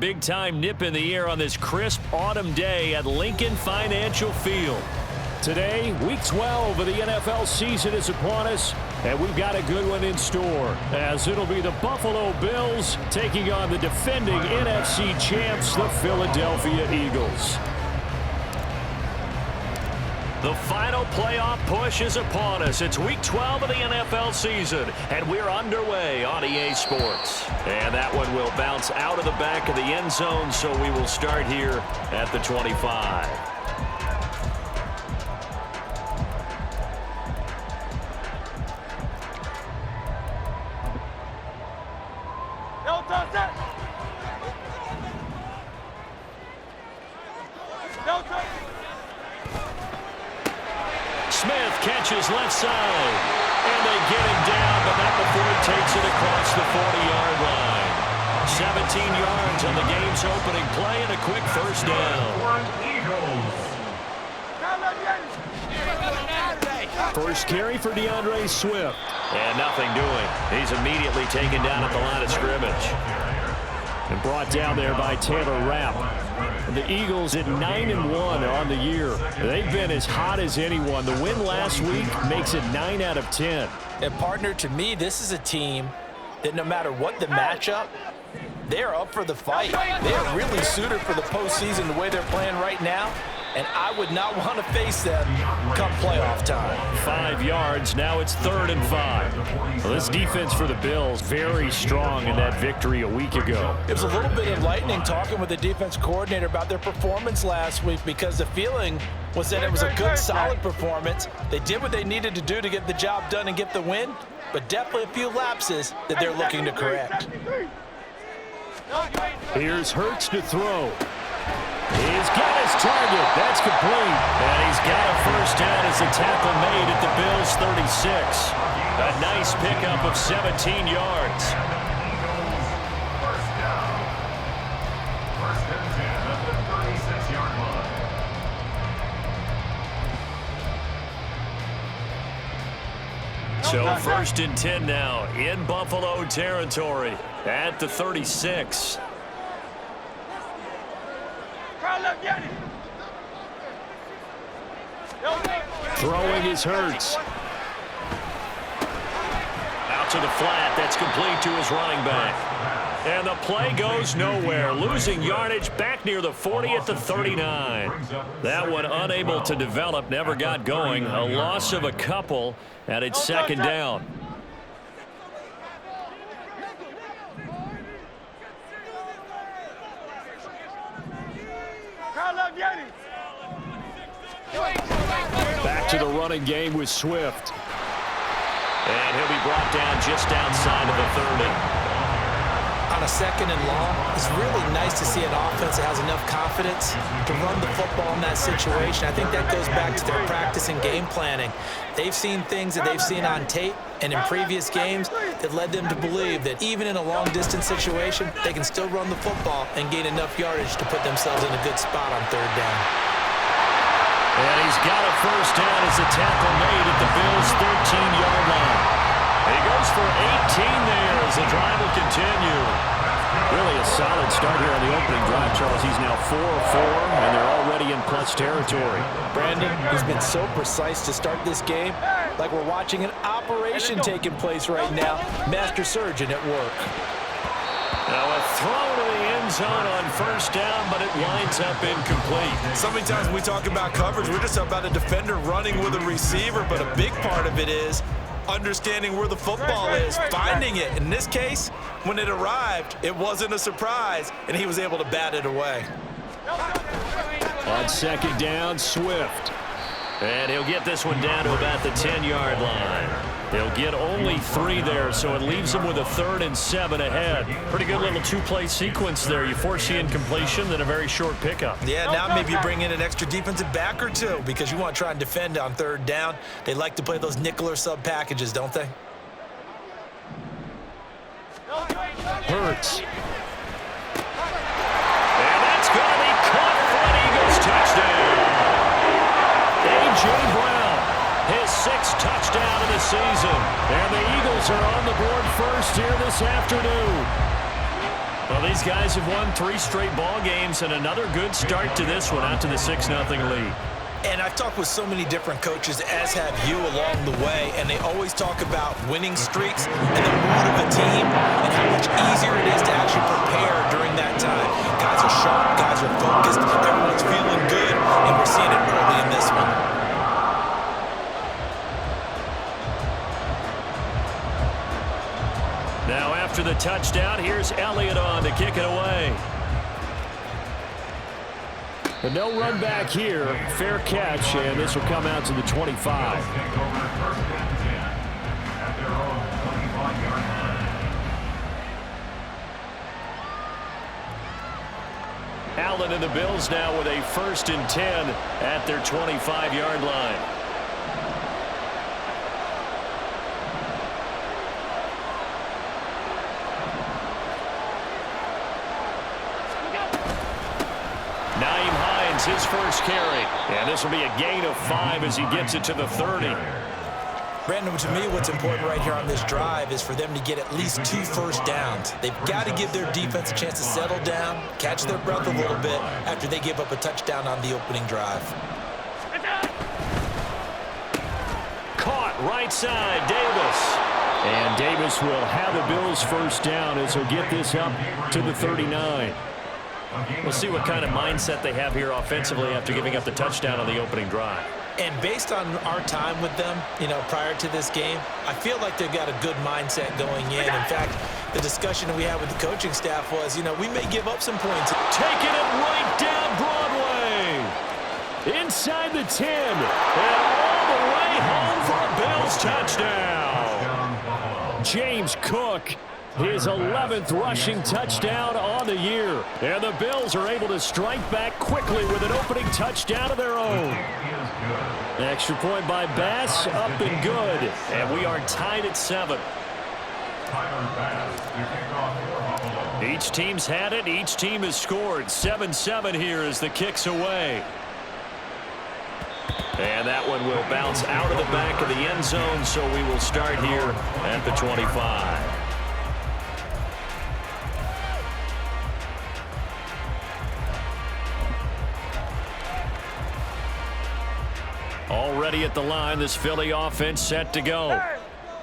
big-time nip in the air on this crisp autumn day at Lincoln Financial Field. Today, Week 12 of the NFL season is upon us, and we've got a good one in store, as it'll be the Buffalo Bills taking on the defending NFC champs, the Philadelphia Eagles. The final playoff push is upon us. It's Week 12 of the NFL season, and we're underway on EA Sports. And that one will bounce out of the back of the end zone, so we will start here at the 25. Smith catches left side, and they get him down, but not before he takes it across the 40-yard line. 17 yards on the game's opening play and a quick first down. First carry for DeAndre Swift. And nothing doing. He's immediately taken down at the line of scrimmage. And brought down there by Taylor Rapp. The Eagles at 9-1 on the year. They've been as hot as anyone. The win last week makes it 9 out of 10. And partner, to me, this is a team that no matter what the matchup, they're up for the fight. They're really suited for the postseason the way they're playing right now. And I would not want to face them come playoff time. 5 yards. Now it's 3rd and 5. Well, this defense for the Bills, very strong in that victory a week ago. It was a little bit enlightening talking with the defense coordinator about their performance last week, because the feeling was that it was a good, solid performance. They did what they needed to do to get the job done and get the win, but definitely a few lapses that they're looking to correct. Here's Hurts to throw. He's got his target. That's complete. And he's got a first down as the tackle made at the Bills' 36. A nice pickup of 17 yards. So 1st and 10 now in Buffalo territory at the 36. Throwing his Hurts. Out to the flat. That's complete to his running back. And the play goes nowhere. Losing yardage back near the 40 at the 39. That one unable to develop. Never got going. A loss of a couple. And it's 2nd down. Back to the running game with Swift. And he'll be brought down just outside of the 30. On a 2nd and long, it's really nice to see an offense that has enough confidence to run the football in that situation. I think that goes back to their practice and game planning. They've seen things that they've seen on tape and in previous games that led them to believe that even in a long-distance situation, they can still run the football and gain enough yardage to put themselves in a good spot on 3rd down. And he's got a first down as the tackle made at the Bills' 13-yard line. And he goes for 18 there as the drive will continue. Really a solid start here on the opening drive, Charles. He's now 4 of 4, and they're already in plus territory. Brandon, he's been so precise to start this game, like we're watching an operation taking place right now. Master surgeon at work. Now a throw to the end zone on first down, but it winds up incomplete. So many times when we talk about coverage, we're just about a defender running with a receiver, but a big part of it is understanding where the football is, finding it. In this case, when it arrived, it wasn't a surprise, and he was able to bat it away. On 2nd down, Swift. And he'll get this one down to about the 10-yard line. They'll get only 3 there, so it leaves them with a 3rd and 7 ahead. Pretty good little 2-play sequence there. You force the incompletion, then a very short pickup. Yeah, now maybe you bring in an extra defensive back or two, because you want to try and defend on 3rd down. They like to play those nickel or sub packages, don't they? Hurts. And that's going to be caught for an Eagles touchdown. A.J. Brown, his 6th touchdown of the season. And the Eagles are on the board first here this afternoon. A Well, these guys have won 3 straight ball games and another good start to this one out to the 6-0 lead. And I've talked with so many different coaches, as have you, along the way, and they always talk about winning streaks and the mood of a team and how much easier it is to actually prepare during that time. Guys are sharp, guys are focused, everyone's feeling good, and we're seeing it early in this one. Now after the touchdown, here's Elliott on to kick it away. But no run back here. Fair catch, and this will come out to the 25. Allen and the Bills now with a 1st and 10 at their 25-yard line. His first carry, and this will be a gain of 5 as he gets it to the 30. Brandon, to me, what's important right here on this drive is for them to get at least 2 first downs. They've got to give their defense a chance to settle down, catch their breath a little bit after they give up a touchdown on the opening drive. Caught right side, Davis. And Davis will have the Bills' first down as he'll get this up to the 39. We'll see what kind of mindset they have here offensively after giving up the touchdown on the opening drive. And based on our time with them, prior to this game, I feel like they've got a good mindset going in. In fact, the discussion that we had with the coaching staff was, we may give up some points. Taking it right down Broadway. Inside the 10. And all the way home for a Bills touchdown. James Cook. His 11th rushing touchdown on the year. And the Bills are able to strike back quickly with an opening touchdown of their own. An extra point by Bass, up and good. And we are tied at 7. Each team's had it. Each team has scored. 7-7 here as the kick's away. And that one will bounce out of the back of the end zone, so we will start here at the 25. Already at the line, this Philly offense set to go.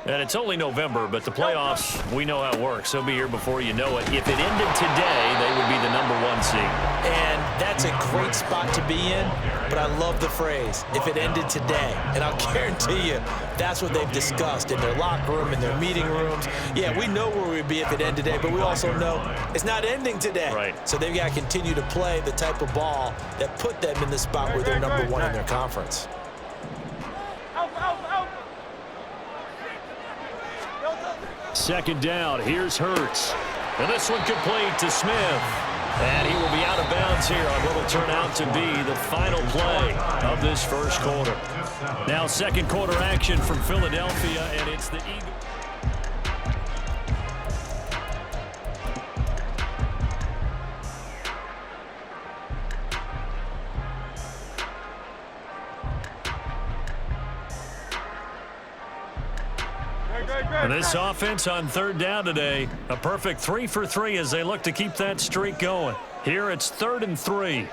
And it's only November, but the playoffs, we know how it works. They'll be here before you know it. If it ended today, they would be the #1 seed. And that's a great spot to be in, but I love the phrase, if it ended today. And I'll guarantee you, that's what they've discussed in their locker room, in their meeting rooms. Yeah, we know where we'd be if it ended today, but we also know it's not ending today. Right. So they've got to continue to play the type of ball that put them in the spot where they're #1 in their conference. Second down, here's Hurts. And this one complete to Smith. And he will be out of bounds here on what will turn out to be the final play of this first quarter. Now second quarter action from Philadelphia, and it's the Eagles. And this offense on third down today, a perfect 3 for 3 as they look to keep that streak going. Here it's 3rd and 3.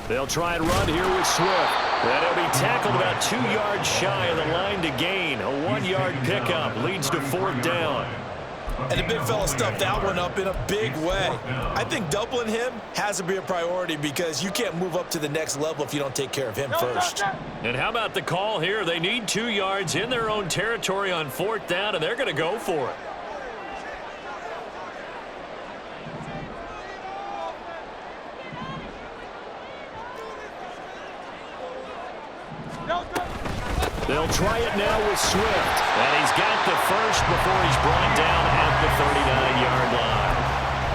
They'll try and run here with Swift. And he'll be tackled about 2 yards shy of the line to gain. A 1-yard pickup leads to 4th down. And the big fella stuffed that one up in a big way. I think doubling him has to be a priority because you can't move up to the next level if you don't take care of him first. And how about the call here? They need 2 yards in their own territory on 4th down, and they're going to go for it. They'll try it now with Swift. And he's got the first before he's brought down at the 39-yard line.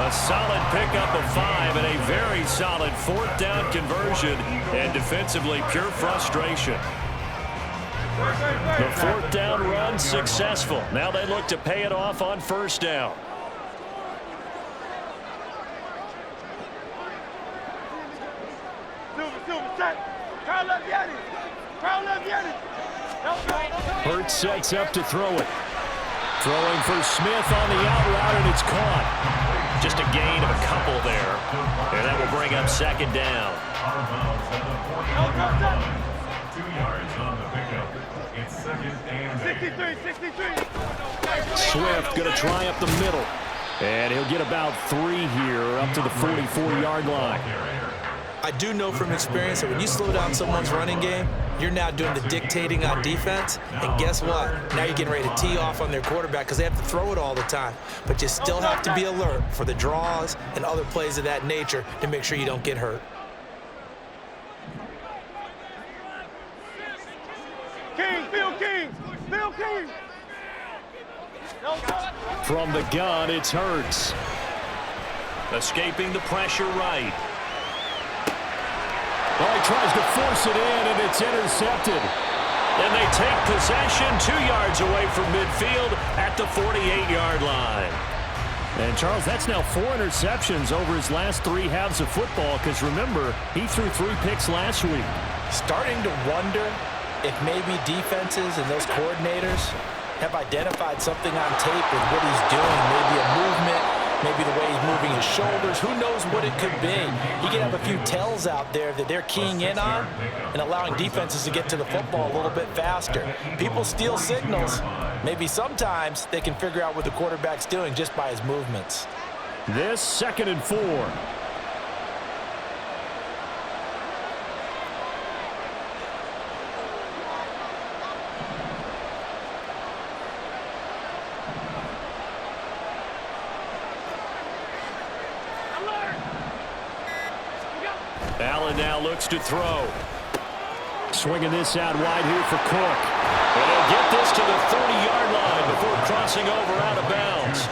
A solid pickup of 5 and a very solid 4th down conversion. And defensively, pure frustration. The 4th down run successful. Now they look to pay it off on 1st down. Hurts sets up to throw it. Throwing for Smith on the out route, and it's caught. Just a gain of a couple there. And that will bring up second down. 2 yards on the pickup. It's second and 63. Swift going to try up the middle. And he'll get about 3 here up to the 44-yard line. I do know from experience that when you slow down someone's running game, you're now doing the dictating on defense. And guess what? Now you're getting ready to tee off on their quarterback because they have to throw it all the time. But you still have to be alert for the draws and other plays of that nature to make sure you don't get hurt. Bill King. From the gun, it's Hurts. Escaping the pressure right. Well, he tries to force it in, and it's intercepted. And they take possession 2 yards away from midfield at the 48-yard line. And, Charles, that's now 4 interceptions over his last 3 halves of football because, remember, he threw 3 picks last week. Starting to wonder if maybe defenses and those coordinators have identified something on tape with what he's doing, maybe a movement, maybe the way he's moving his shoulders. Who knows what it could be? He could have a few tells out there that they're keying in on and allowing defenses to get to the football a little bit faster. People steal signals. Maybe sometimes they can figure out what the quarterback's doing just by his movements. This 2nd and 4. Allen now looks to throw. Swinging this out wide here for Cook. And he'll get this to the 30-yard line before crossing over out of bounds.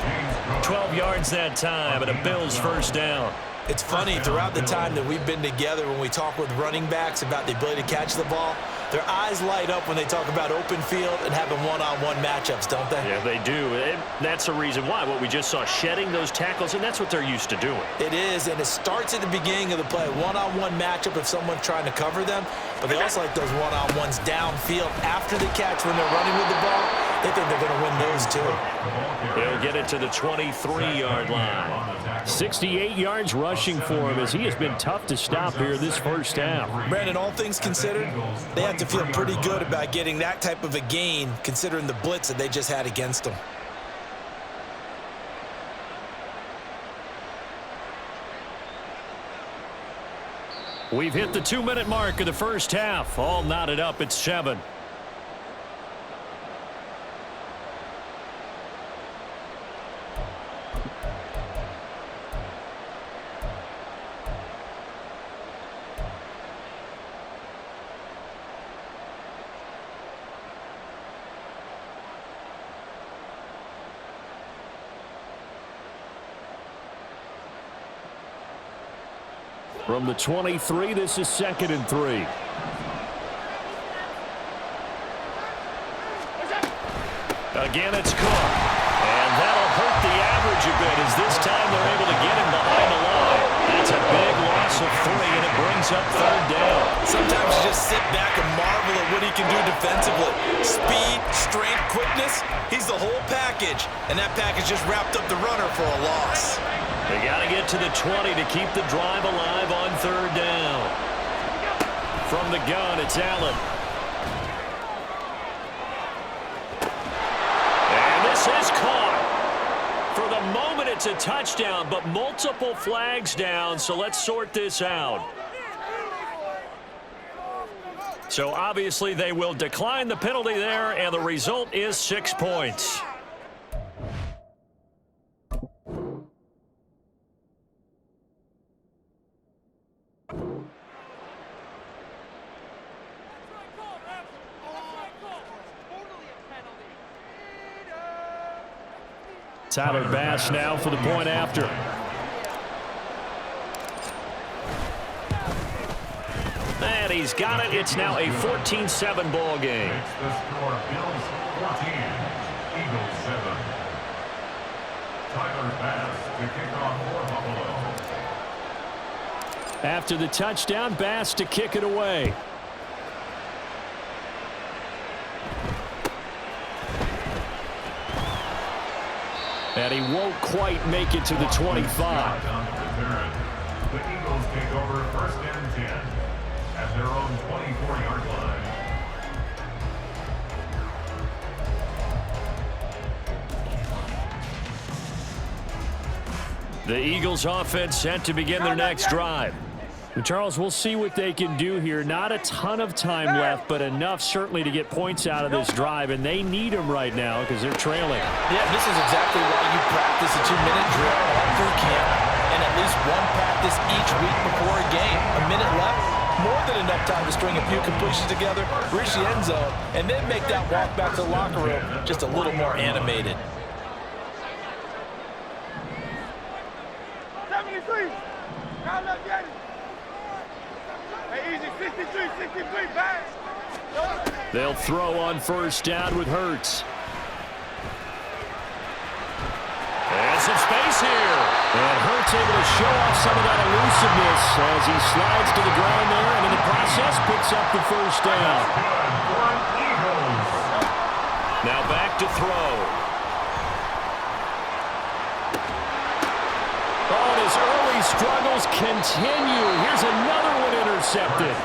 12 yards that time, and a Bills first down. It's funny, throughout the time that we've been together, when we talk with running backs about the ability to catch the ball, their eyes light up when they talk about open field and having one-on-one matchups, don't they? Yeah, they do. And that's the reason why. What we just saw, shedding those tackles, and that's what they're used to doing. It is, and it starts at the beginning of the play. One-on-one matchup if someone's trying to cover them, but they also like those one-on-ones downfield after the catch when they're running with the ball. They think they're going to win those too. He'll get it to the 23-yard line. 68 yards rushing for him as he has been tough to stop here this first half. Brandon, all things considered, they have to feel pretty good about getting that type of a gain considering the blitz that they just had against them. We've hit the 2-minute mark of the first half. All knotted up at 7. From the 23, this is 2nd and 3. Again, it's Cook. And that'll hurt the average a bit as this time they're able to get him behind the line. That's a big loss of 3, and it brings up 3rd down. Sometimes you just sit back and marvel at what he can do defensively. Speed, strength, quickness, he's the whole package. And that package just wrapped up the runner for a loss. They got to get to the 20 to keep the drive alive on 3rd down. From the gun, it's Allen. And this is caught. For the moment, it's a touchdown, but multiple flags down, so let's sort this out. So obviously they will decline the penalty there, and the result is 6 points. Tyler Bass now for the point after. And he's got it. It's now a 14-7 ball game. It's the score, Bills 14, Eagles 7. Tyler Bass to kick off for Buffalo. After the touchdown, Bass to kick it away. And he won't quite make it to the 25. The Eagles take over 1st and 10 at their own 24-yard line. The Eagles offense set to begin their next drive. And Charles, we'll see what they can do here. Not a ton of time left, but enough certainly to get points out of this drive, and they need them right now because they're trailing. Yeah, this is exactly why you practice a 2-minute drill all through camp and at least one practice each week before a game. A minute left, more than enough time to string a few completions together, reach the end zone, and then make that walk back to the locker room just a little more animated. 73. Count up, get it. Hey, easy. 63, back. They'll throw on 1st down with Hurts. And some space here. And Hurts able to show off some of that elusiveness as he slides to the ground there, and in the process picks up the 1st down. Now back to throw. Oh, his early struggles continue. Here's another one intercepted.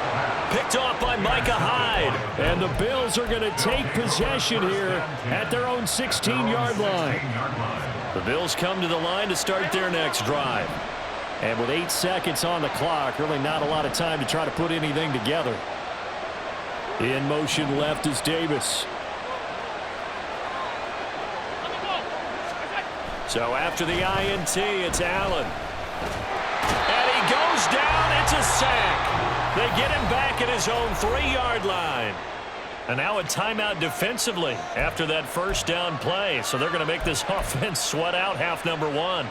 Picked off by Micah Hyde. And the Bills are going to take possession here at their own 16-yard line. The Bills come to the line to start their next drive. And with 8 seconds on the clock, really not a lot of time to try to put anything together. In motion left is Davis. So after the INT, it's Allen. And he goes down. It's a sack. They get him back at his own 3-yard line. And now a timeout defensively after that 1st down play. So they're going to make this offense sweat out half number 1.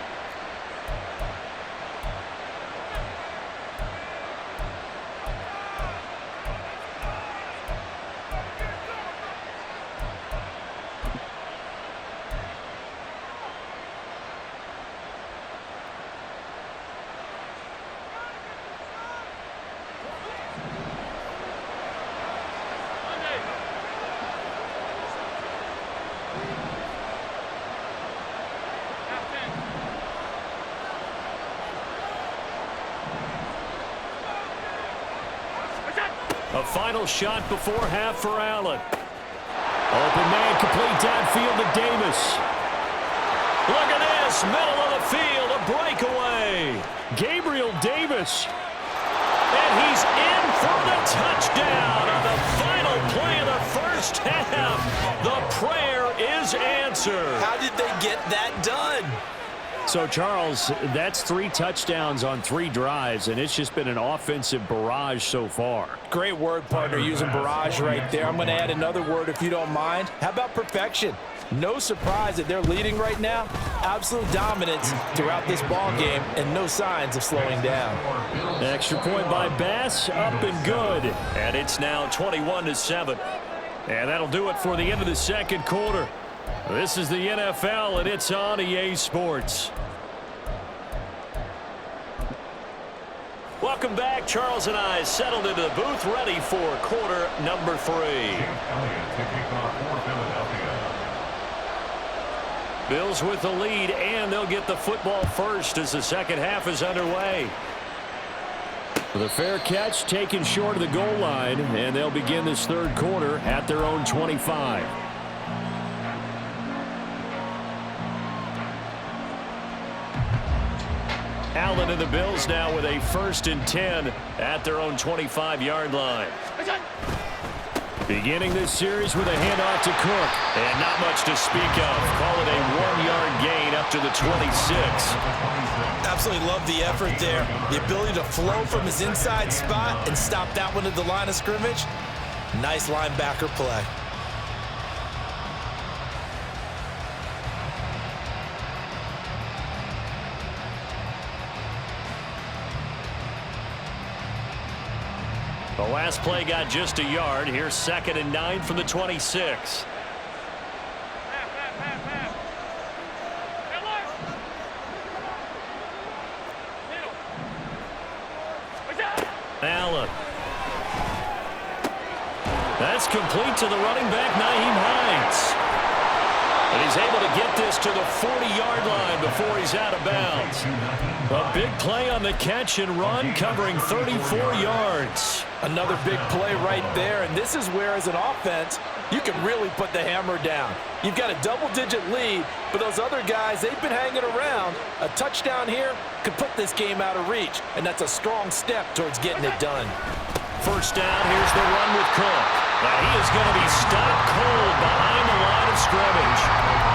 A final shot before half for Allen. Open man, complete downfield to Davis. Look at this, middle of the field, a breakaway. Gabriel Davis. And he's in for the touchdown on the final play of the 1st half. The prayer is answered. How did they get that done? So, Charles, that's 3 touchdowns on 3 drives, and it's just been an offensive barrage so far. Great word, partner, using barrage right there. I'm going to add another word if you don't mind. How about perfection? No surprise that they're leading right now. Absolute dominance throughout this ball game and no signs of slowing down. Extra point by Bass, up and good. And it's now 21-7. And that'll do it for the end of the 2nd quarter. This is the NFL, and it's on EA Sports. Welcome back. Charles and I settled into the booth, ready for quarter number 3. Bills with the lead, and they'll get the football first as the 2nd half is underway. The fair catch taken short of the goal line, and they'll begin this 3rd quarter at their own 25. Allen and the Bills now with a 1st and 10 at their own 25-yard line. Beginning this series with a handoff to Cook. And not much to speak of. Call it a 1-yard gain up to the 26. Absolutely love the effort there. The ability to flow from his inside spot and stop that one at the line of scrimmage. Nice linebacker play. The last play got just a yard. Here's 2nd and 9 from the 26. Allen. That's complete to the running back, Nyheim Hines. And he's able to get this to the 40-yard line before he's out of bounds. A big play on the catch and run, covering 34 yards. Another big play right there, and this is where, as an offense, you can really put the hammer down. You've got a double-digit lead, but those other guys, they've been hanging around. A touchdown here could put this game out of reach, and that's a strong step towards getting it done. First down, here's the run with Cook. Now he is going to be stopped cold behind the line of scrimmage.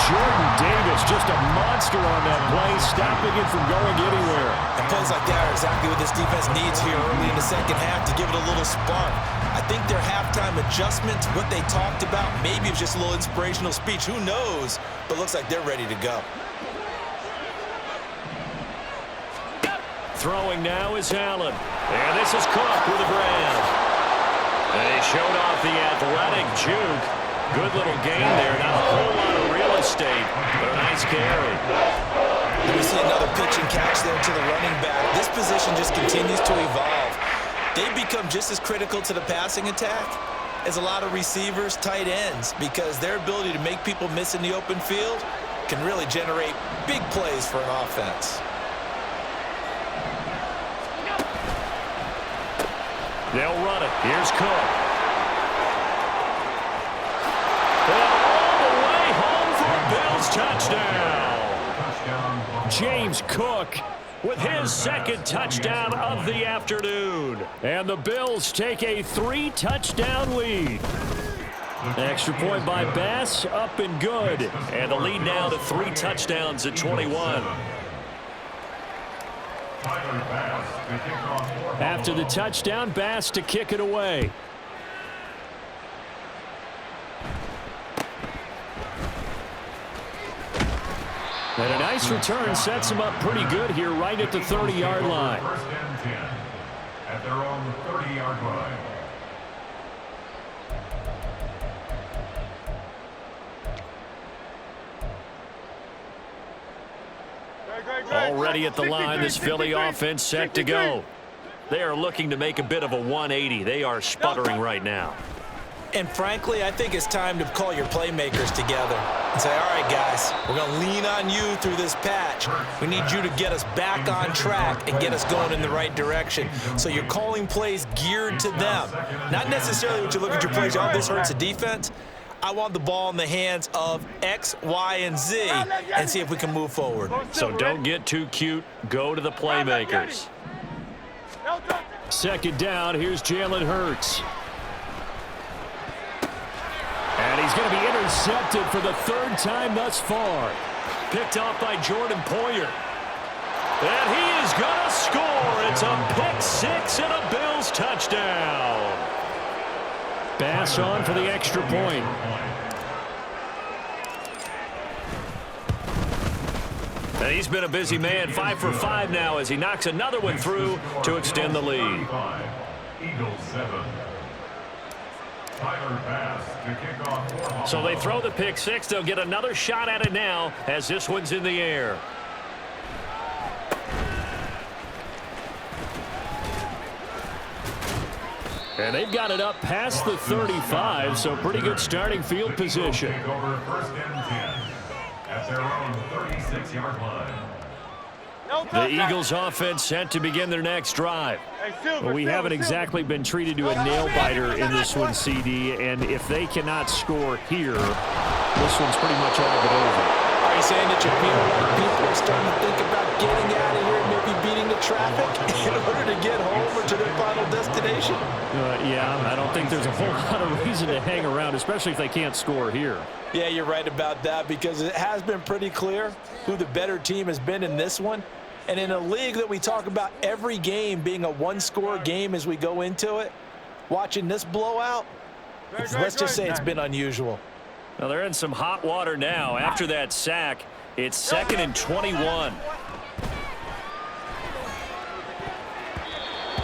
Jordan Davis, just a monster on that play, stopping it from going anywhere. And plays like that are exactly what this defense needs here early in the second half to give it a little spark. I think their halftime adjustments, what they talked about, maybe it's just a little inspirational speech. Who knows? But looks like they're ready to go. Throwing now is Allen. And this is Cook with a grab. And he showed off the athletic juke. Good little gain there. Not a whole lot of real estate, but a nice carry. And we see another pitch and catch there to the running back. This position just continues to evolve. They've become just as critical to the passing attack as a lot of receivers, tight ends, because their ability to make people miss in the open field can really generate big plays for an offense. They'll run it. Here's Cook. And all the way home for a Bills touchdown. James Cook with his second touchdown of the afternoon. And the Bills take a 3-touchdown lead. An extra point by Bass, up and good. And the lead now to 3 touchdowns at 21. After the touchdown, Bass to kick it away. And a nice return sets him up pretty good here right at the 30-yard line. First and 10 at their own 30-yard line. Already at the line, this Philly offense set to go. They are looking to make a bit of a 180. They are sputtering right now. And frankly, I think it's time to call your playmakers together and say, all right, guys, we're going to lean on you through this patch. We need you to get us back on track and get us going in the right direction. So you're calling plays geared to them. Not necessarily what you look at your plays, oh, this hurts the defense. I want the ball in the hands of X, Y, and Z and see if we can move forward. So don't get too cute. Go to the playmakers. Second down, here's Jalen Hurts. And he's going to be intercepted for the 3rd time thus far. Picked off by Jordan Poyer. And he is going to score. It's a pick 6 and a Bills touchdown. Bass on for the extra point. And he's been a busy man, 5 for 5 now as he knocks another one through to extend the lead. Eagles 7. Tyler Bass to kick off. So they throw the pick 6. They'll get another shot at it now as this one's in the air. And they've got it up past the 35, so pretty good starting field position. Take over first and 10 at their own 36-yard line. The Eagles offense set to begin their next drive. Well, we haven't exactly been treated to a nail-biter in this one, CD, and if they cannot score here, this one's pretty much all but over. Are you saying that you feel like people are starting to think about getting out of here and maybe beating the traffic in order to get home or to their final destination? Yeah, I don't think there's a whole lot of reason to hang around, especially if they can't score here. Yeah, you're right about that because it has been pretty clear who the better team has been in this one. And in a league that we talk about every game being a one-score game as we go into it, watching this blowout, let's just say it's been unusual. Well, they're in some hot water now. After that sack, it's 2nd and 21.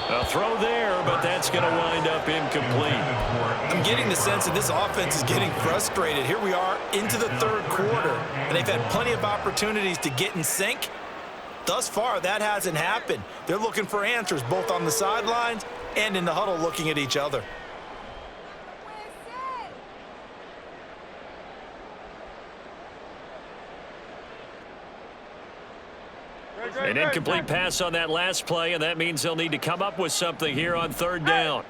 A throw there, but that's going to wind up incomplete. I'm getting the sense that this offense is getting frustrated. Here we are into the 3rd quarter, and they've had plenty of opportunities to get in sync. Thus far, that hasn't happened. They're looking for answers both on the sidelines and in the huddle looking at each other. An incomplete pass on that last play, and that means they'll need to come up with something here on third down.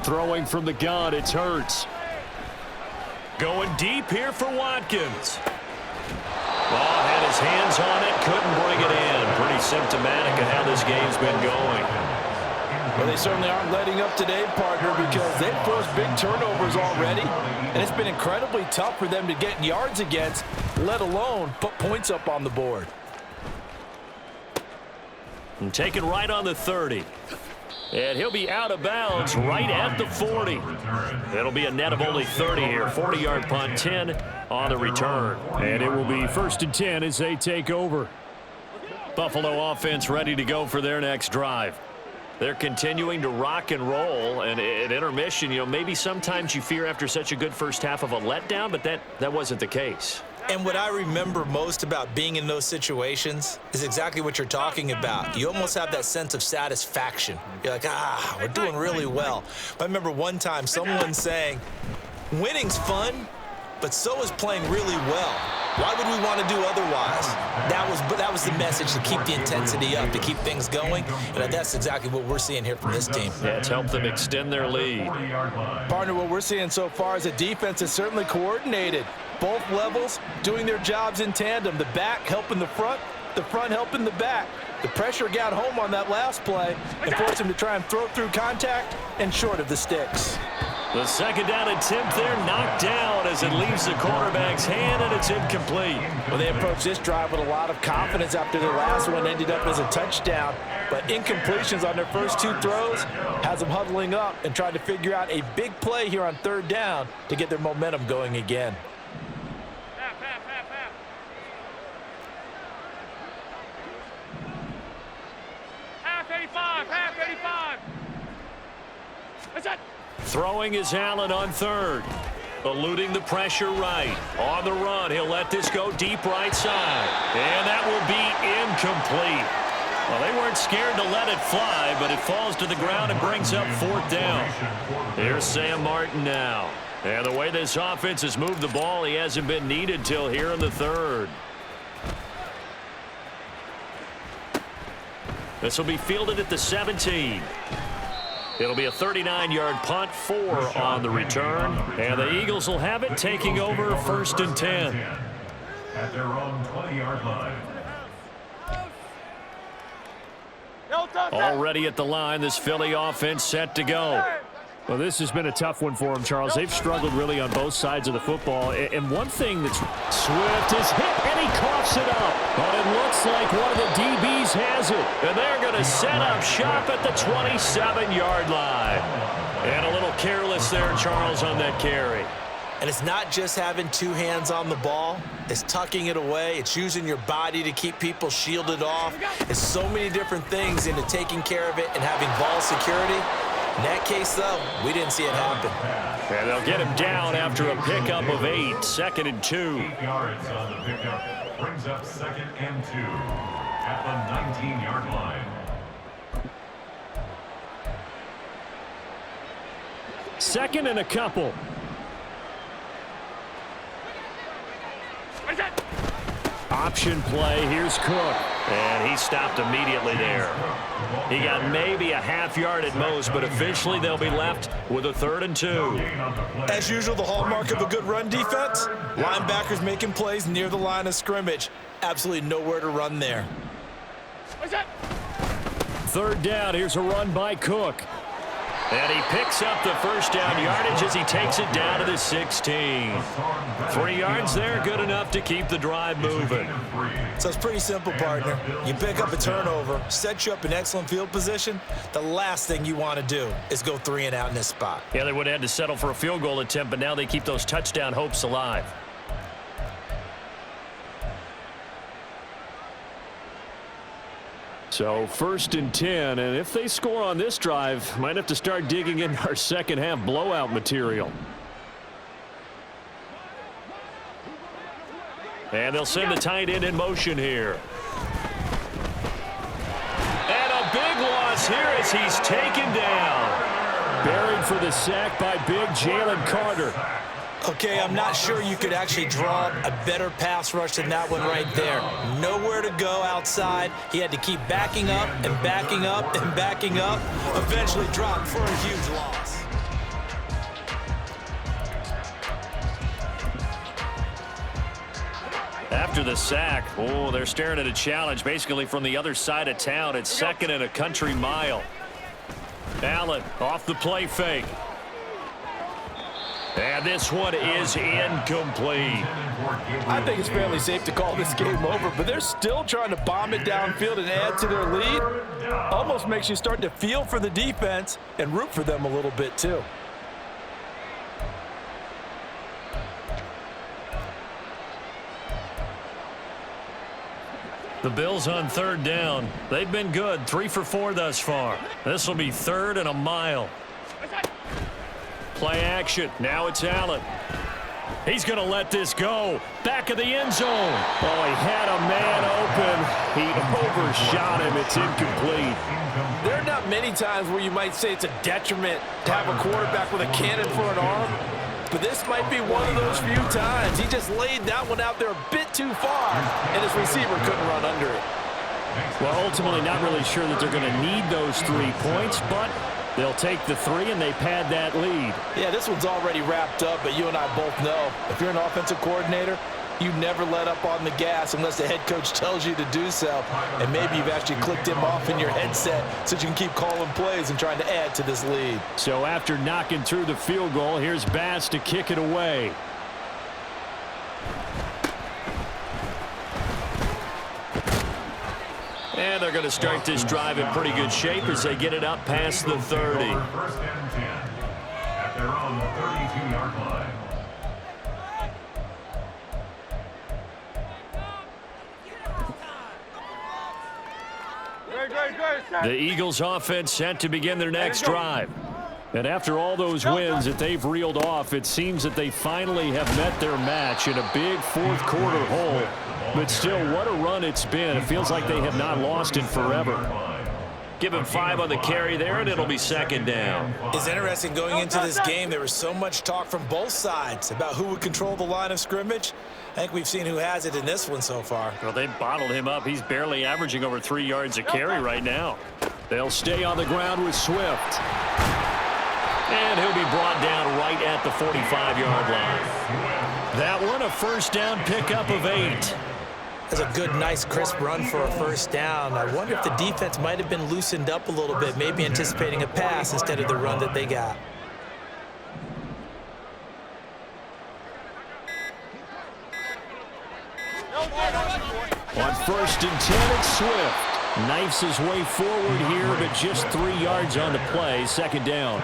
Throwing from the gun, it's Hurts. Going deep here for Watkins. Ball had his hands on it, couldn't bring it in. Pretty symptomatic of how this game's been going. Well, they certainly aren't letting up today, partner, because they've forced big turnovers already, and it's been incredibly tough for them to get yards against, let alone put points up on the board. And taken right on the 30. And he'll be out of bounds right at the 40. It'll be a net of only 30 here. 40-yard punt, 10 on the return. And it will be 1st and 10 as they take over. Buffalo offense ready to go for their next drive. They're continuing to rock and roll, and at intermission, maybe sometimes you fear after such a good first half of a letdown, but that wasn't the case. And what I remember most about being in those situations is exactly what you're talking about. You almost have that sense of satisfaction. You're like, we're doing really well. I remember one time someone saying, winning's fun, but so is playing really well. Why would we want to do otherwise? That was the message, to keep the intensity up, to keep things going, and that's exactly what we're seeing here from this team. Yeah, it's helped them extend their lead. Partner, what we're seeing so far is a defense that's certainly coordinated. Both levels doing their jobs in tandem. The back helping the front helping the back. The pressure got home on that last play and forced him to try and throw through contact and short of the sticks. The second down attempt there knocked down as it leaves the quarterback's hand, and it's incomplete. Well, they approached this drive with a lot of confidence after their last one ended up as a touchdown. But incompletions on their first two throws has them huddling up and trying to figure out a big play here on third down to get their momentum going again. Half 85. That's it. Throwing is Allen on third. Eluding the pressure right. On the run, he'll let this go deep right side. And that will be incomplete. Well, they weren't scared to let it fly, but it falls to the ground and brings up 4th down. Here's Sam Martin now. And the way this offense has moved the ball, he hasn't been needed till here in the third. This will be fielded at the 17. It'll be a 39-yard punt, 4 on the return. And the Eagles will have it, taking over 1st and 10. At their own 20-yard line. Already at the line, this Philly offense set to go. Well, this has been a tough one for them, Charles. They've struggled really on both sides of the football. And one thing that's Swift is hit, and he coughs it up. But it looks like one of the DBs has it. And they're going to set up shop at the 27-yard line. And a little careless there, Charles, on that carry. And it's not just having two hands on the ball. It's tucking it away. It's using your body to keep people shielded off. It's so many different things into taking care of it and having ball security. In that case, though, we didn't see it happen. And they'll get him down after a pickup of 8. 2nd and 2. 8 yards on the pickup. Brings up 2nd and 2 at the 19-yard line. second and a couple. Option play. Here's Cook. And he stopped immediately there. He got maybe a half yard at most, but officially they'll be left with a 3rd and 2. As usual, the hallmark of a good run defense, linebackers making plays near the line of scrimmage. Absolutely nowhere to run there. 3rd down. Here's a run by Cook. And he picks up the 1st down yardage as he takes it down to the 16. 3 yards there, good enough to keep the drive moving. So it's pretty simple, partner. You pick up a turnover, set you up in excellent field position. The last thing you want to do is go 3 and out in this spot. Yeah, they would have had to settle for a field goal attempt, but now they keep those touchdown hopes alive. So 1st and 10, and if they score on this drive, might have to start digging in our second half blowout material. And they'll send the tight end in motion here. And a big loss here as he's taken down. Buried for the sack by big Jalen Carter. Okay, I'm not sure you could actually draw a better pass rush than that one right there. Nowhere to go outside. He had to keep backing up and backing up and backing up. Eventually dropped for a huge loss. After the sack, oh, they're staring at a challenge basically from the other side of town. It's 2nd and a country mile. Allen off the play fake. And this one is incomplete. I think it's fairly safe to call this game over, but they're still trying to bomb it downfield and add to their lead. Almost makes you start to feel for the defense and root for them a little bit too. The Bills on 3rd down. They've been good, 3 for 4 thus far. This will be 3rd and a mile. Play action. Now it's Allen. He's going to let this go. Back of the end zone. Oh, he had a man open. He overshot him. It's incomplete. There are not many times where you might say it's a detriment to have a quarterback with a cannon for an arm, but this might be one of those few times. He just laid that one out there a bit too far, and his receiver couldn't run under it. Well, ultimately not really sure that they're going to need those 3 points, but they'll take the 3 and they pad that lead. Yeah, this one's already wrapped up, but you and I both know if you're an offensive coordinator, you never let up on the gas unless the head coach tells you to do so. And maybe you've actually clicked him off in your headset so you can keep calling plays and trying to add to this lead. So after knocking through the field goal, here's Bass to kick it away. And they're going to start this drive in pretty good shape as they get it up past the 30. 1st and 10 at their own 32-yard line. The Eagles offense set to begin their next drive. And after all those wins that they've reeled off, it seems that they finally have met their match in a big 4th quarter hole. But still, what a run it's been. It feels like they have not lost in forever. Give him 5 on the carry there, and it'll be 2nd down. It's interesting going into this game. There was so much talk from both sides about who would control the line of scrimmage. I think we've seen who has it in this one so far. Well, they bottled him up. He's barely averaging over 3 yards a carry right now. They'll stay on the ground with Swift. And he'll be brought down right at the 45-yard line. That one, a 1st down pickup of 8. That's a good, nice, crisp run for a 1st down. I wonder if the defense might have been loosened up a little bit, maybe anticipating a pass instead of the run that they got. On 1st and 10, it's Swift. Knifes his way forward here, but just 3 yards on the play. 2nd down.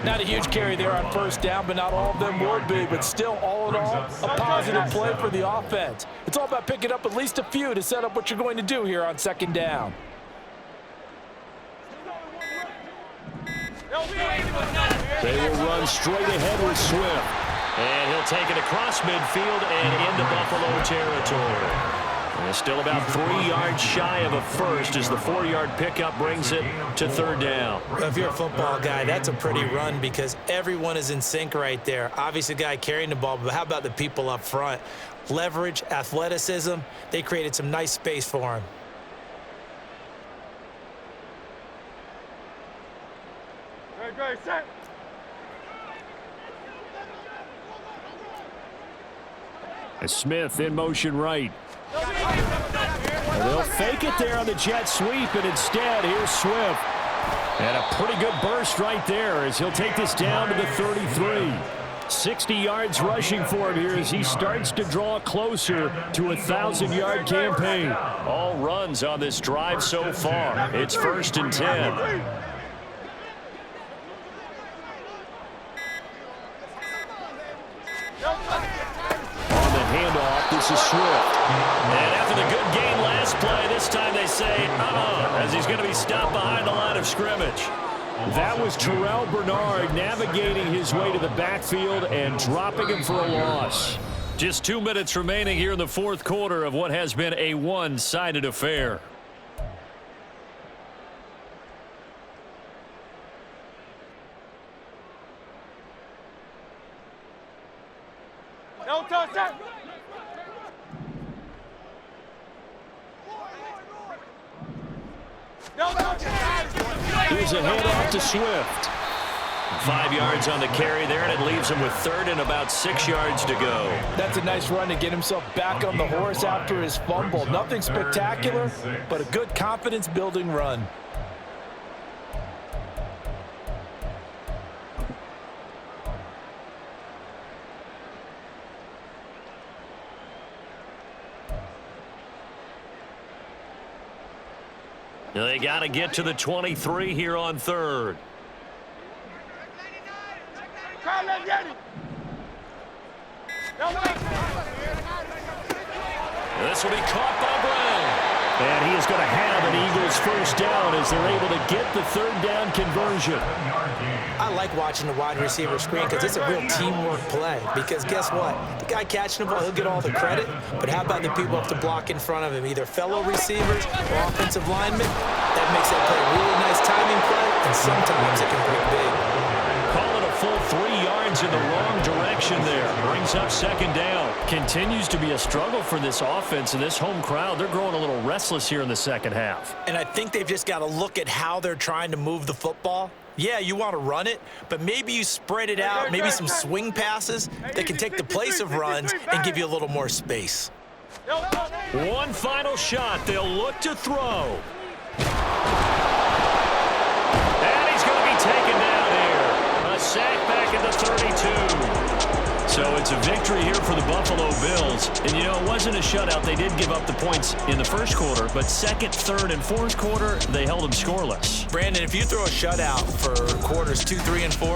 Not a huge carry there on 1st down, but not all of them would be. But still, all in all, a positive play for the offense. It's all about picking up at least a few to set up what you're going to do here on 2nd down. They will run straight ahead with Swift. And he'll take it across midfield and into Buffalo territory. And still about 3 yards shy of a 1st as the 4-yard pickup brings it to 3rd down. Well, if you're a football guy, that's a pretty run because everyone is in sync right there. Obviously, the guy carrying the ball, but how about the people up front? Leverage, athleticism, they created some nice space for him. Go, set. Smith in motion right. They'll fake it there on the jet sweep, and instead, here's Swift. And a pretty good burst right there as he'll take this down to the 33. 60 yards rushing for him here as he starts to draw closer to a 1,000-yard campaign. All runs on this drive so far. It's 1st and 10. Handoff, this is Swift. And after the good game last play, this time they say, as he's going to be stopped behind the line of scrimmage. That was Terrell Bernard navigating his way to the backfield and dropping him for a loss. Just 2 minutes remaining here in the 4th quarter of what has been a one-sided affair. Don't touch that. Don't touch that. Here's a handoff to Swift. 5 yards on the carry there, and it leaves him with 3rd and about 6 yards to go. That's a nice run to get himself back on the horse after his fumble. Nothing spectacular, but a good confidence-building run. They got to get to the 23 here on 3rd. This will be caught by Brown. And he is going to have an Eagles first down as they're able to get the 3rd down conversion. I like watching the wide receiver screen because it's a real teamwork play. Because guess what? The guy catching the ball, he'll get all the credit. But how about the people up to block in front of him, either fellow receivers or offensive linemen? That makes that play a really nice timing play, and sometimes it can break big. Call it a full 3 yards in the wrong direction there. Brings up 2nd down. Continues to be a struggle for this offense and this home crowd. They're growing a little restless here in the second half. And I think they've just got to look at how they're trying to move the football. Yeah, you want to run it, but maybe you spread it out, maybe some swing passes that can take the place of runs and give you a little more space. One final shot. They'll look to throw. And he's going to be taken down here. A sack back at the 32. So it's a victory here for the Buffalo Bills. And, you know, it wasn't a shutout. They did give up the points in the first quarter, but 2nd, 3rd, and 4th quarter, they held them scoreless. Brandon, if you throw a shutout for quarters 2, 3, and 4,